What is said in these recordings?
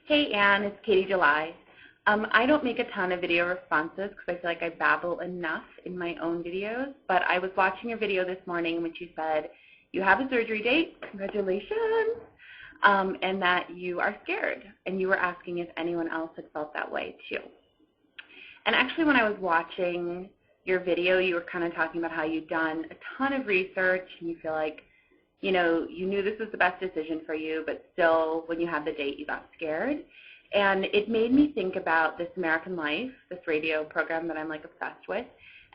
Hey, Anne, it's katiejuly. I don't make a ton of video responses because I feel like I babble enough in my own videos, but I was watching your video this morning in which you said you have a surgery date, congratulations, and that you are scared, and you were asking if anyone else had felt that way too. And actually when I was watching your video, you were kind of talking about how you'd done a ton of research and you feel like, you knew this was the best decision for you, but still when you had the date, you got scared. And it made me think about This American Life, this radio program that I'm like obsessed with.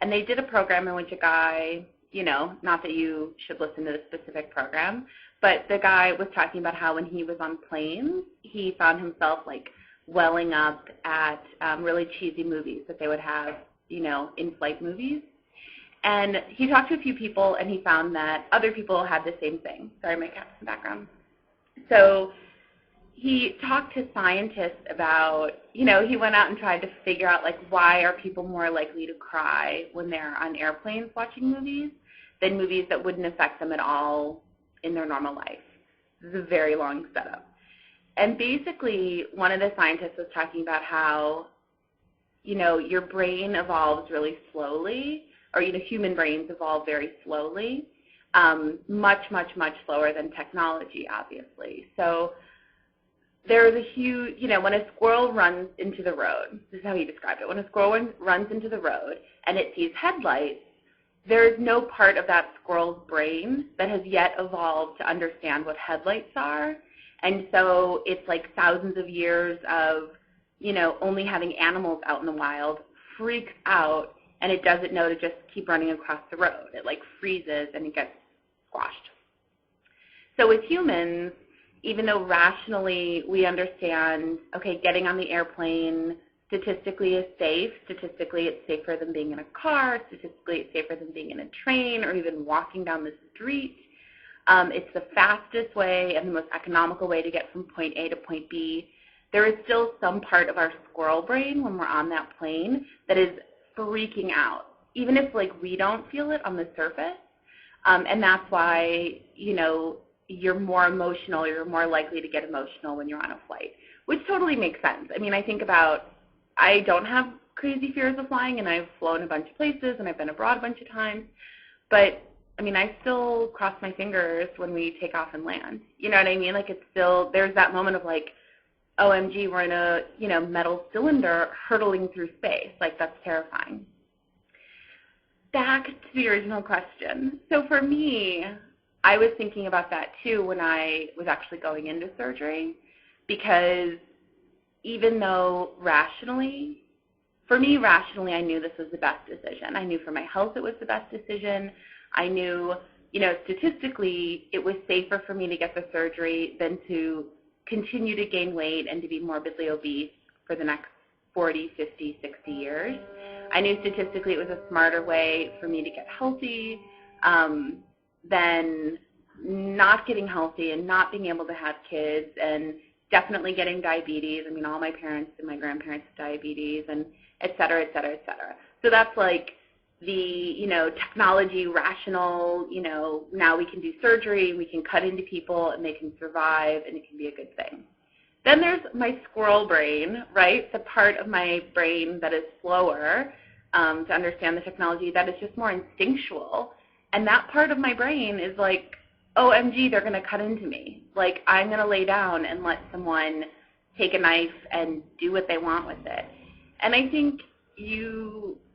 And they did a program in which a guy, not that you should listen to this specific program, but the guy was talking about how when he was on planes, he found himself like welling up at really cheesy movies that they would have, in-flight movies. And he talked to a few people, and he found that other people had the same thing. Sorry, my cat's in the background. So he talked to scientists about, he went out and tried to figure out, like, why are people more likely to cry when they're on airplanes watching movies than movies that wouldn't affect them at all in their normal life. This is a very long setup. And basically, one of the scientists was talking about how, your brain evolves really slowly, or human brains evolve very slowly, much, much, much slower than technology, obviously. So there's a huge, when a squirrel runs into the road, this is how he described it, when a squirrel runs into the road and it sees headlights, there is no part of that squirrel's brain that has yet evolved to understand what headlights are. And so it's like thousands of years of, only having animals out in the wild freaks out, and it doesn't know to just keep running across the road. It like freezes and it gets squashed. So with humans, even though rationally we understand, okay, getting on the airplane statistically is safe, statistically it's safer than being in a car, statistically it's safer than being in a train or even walking down the street. It's the fastest way and the most economical way to get from point A to point B. There is still some part of our squirrel brain when we're on that plane that is freaking out, even if like we don't feel it on the surface. And that's why, you're more emotional, you're more likely to get emotional when you're on a flight, which totally makes sense. I mean, I think about, I don't have crazy fears of flying, and I've flown a bunch of places, and I've been abroad a bunch of times, but I mean, I still cross my fingers when we take off and land. You know what I mean? Like, it's still, there's that moment of like, OMG, we're in a, metal cylinder hurtling through space. Like, that's terrifying. Back to the original question. So for me, I was thinking about that too when I was actually going into surgery, because even though rationally, for me, rationally, I knew this was the best decision. I knew for my health it was the best decision. I knew, statistically it was safer for me to get the surgery than to continue to gain weight and to be morbidly obese for the next 40, 50, 60 years. I knew statistically it was a smarter way for me to get healthy than not getting healthy and not being able to have kids, and definitely getting diabetes. I mean, all my parents and my grandparents had diabetes, and et cetera, et cetera, et cetera. So that's like the, technology, rational, now we can do surgery, we can cut into people and they can survive and it can be a good thing. Then there's my squirrel brain, right? The part of my brain that is slower to understand the technology, that is just more instinctual. And that part of my brain is like, OMG, they're going to cut into me. Like, I'm going to lay down and let someone take a knife and do what they want with it. And I think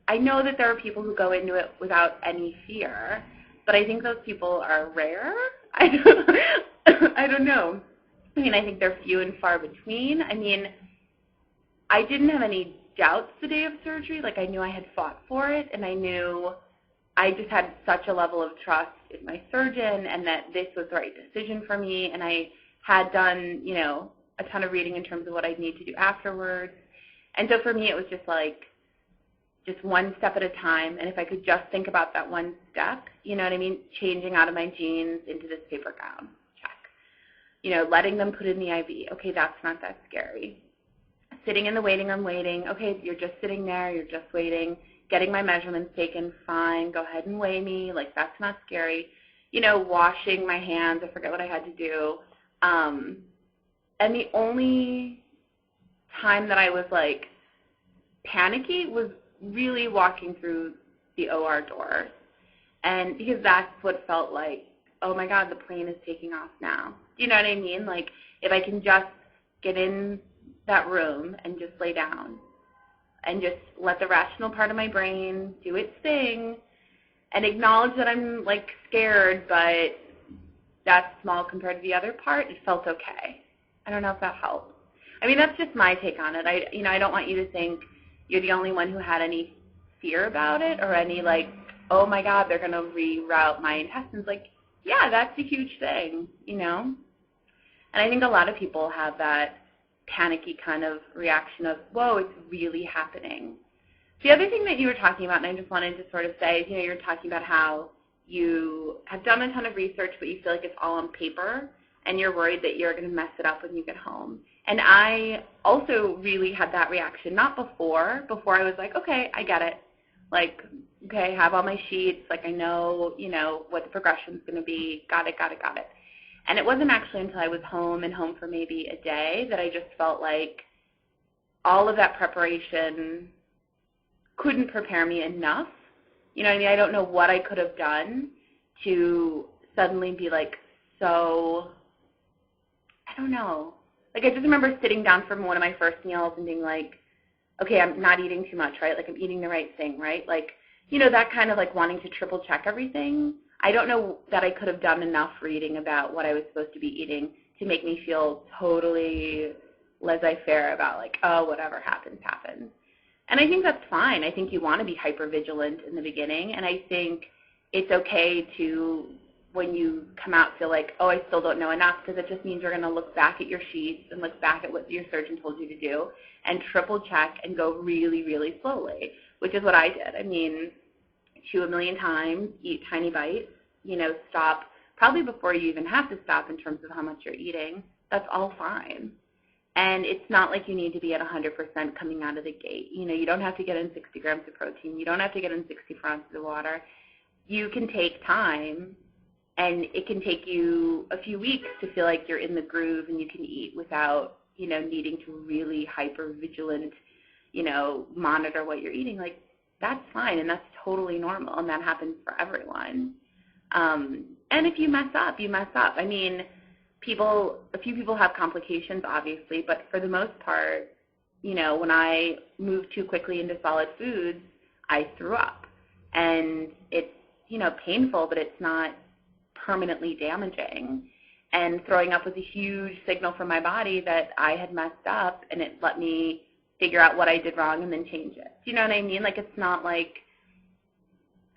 I know that there are people who go into it without any fear, but I think those people are rare. I don't know. I mean, I think they're few and far between. I mean, I didn't have any doubts the day of surgery. Like, I knew I had fought for it, and I knew I just had such a level of trust in my surgeon and that this was the right decision for me, and I had done, a ton of reading in terms of what I'd need to do afterwards. And so for me, it was just like, just one step at a time, and if I could just think about that one step, you know what I mean, changing out of my jeans into this paper gown, check. Letting them put in the IV, okay, that's not that scary. Sitting in the waiting room waiting, okay, you're just sitting there, you're just waiting. Getting my measurements taken, fine, go ahead and weigh me, like, that's not scary. Washing my hands, I forget what I had to do. And the only time that I was like panicky was really walking through the OR doors. And because that's what felt like, oh my God, the plane is taking off now. Do you know what I mean? Like, if I can just get in that room and just lay down and just let the rational part of my brain do its thing and acknowledge that I'm like scared, but that's small compared to the other part, it felt okay. I don't know if that helps. I mean, that's just my take on it. I don't want you to think you're the only one who had any fear about it or any like, oh my God, they're going to reroute my intestines. Like, yeah, that's a huge thing, you know? And I think a lot of people have that panicky kind of reaction of, whoa, it's really happening. The other thing that you were talking about, and I just wanted to sort of say, you know, you're talking about how you have done a ton of research, but you feel like it's all on paper, and you're worried that you're going to mess it up when you get home. And I also really had that reaction, not before. Before I was like, okay, I get it. Like, okay, I have all my sheets. Like, I know, you know, what the progression's going to be. Got it. And it wasn't actually until I was home for maybe a day that I just felt like all of that preparation couldn't prepare me enough. You know what I mean? I don't know what I could have done to suddenly be like so, I don't know. Like, I just remember sitting down from one of my first meals and being like, okay, I'm not eating too much, right? Like, I'm eating the right thing, right? Like, you know, that kind of like wanting to triple check everything. I don't know that I could have done enough reading about what I was supposed to be eating to make me feel totally laissez-faire about like, oh, whatever happens, happens. And I think that's fine. I think you want to be hyper-vigilant in the beginning, and I think it's okay to, when you come out, feel like, oh, I still don't know enough, because it just means you're going to look back at your sheets and look back at what your surgeon told you to do and triple check and go really, really slowly, which is what I did. I mean, chew a million times, eat tiny bites, you know, stop probably before you even have to stop in terms of how much you're eating. That's all fine. And it's not like you need to be at 100% coming out of the gate. You know, you don't have to get in 60 grams of protein. You don't have to get in 64 ounces of water. You can take time, and it can take you a few weeks to feel like you're in the groove and you can eat without, you know, needing to really hyper-vigilant, you know, monitor what you're eating. Like, that's fine, and that's totally normal, and that happens for everyone. And if you mess up, you mess up. I mean, a few people have complications, obviously, but for the most part, you know, when I moved too quickly into solid foods, I threw up. And it's, you know, painful, but it's not permanently damaging. And throwing up was a huge signal from my body that I had messed up, and it let me figure out what I did wrong and then change it. Do you know what I mean? Like, it's not like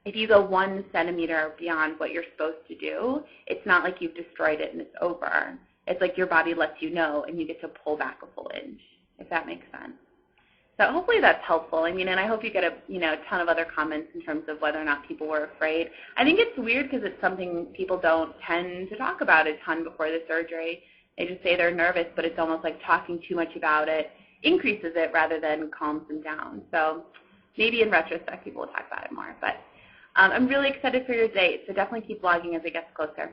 if you go 1 centimeter beyond what you're supposed to do, it's not like you've destroyed it and it's over. It's like your body lets you know, and you get to pull back a full inch, if that makes sense. So hopefully that's helpful. I mean, and I hope you get a ton of other comments in terms of whether or not people were afraid. I think it's weird because it's something people don't tend to talk about a ton before the surgery. They just say they're nervous, but it's almost like talking too much about it increases it rather than calms them down. So maybe in retrospect people will talk about it more. But I'm really excited for your date, so definitely keep blogging as it gets closer.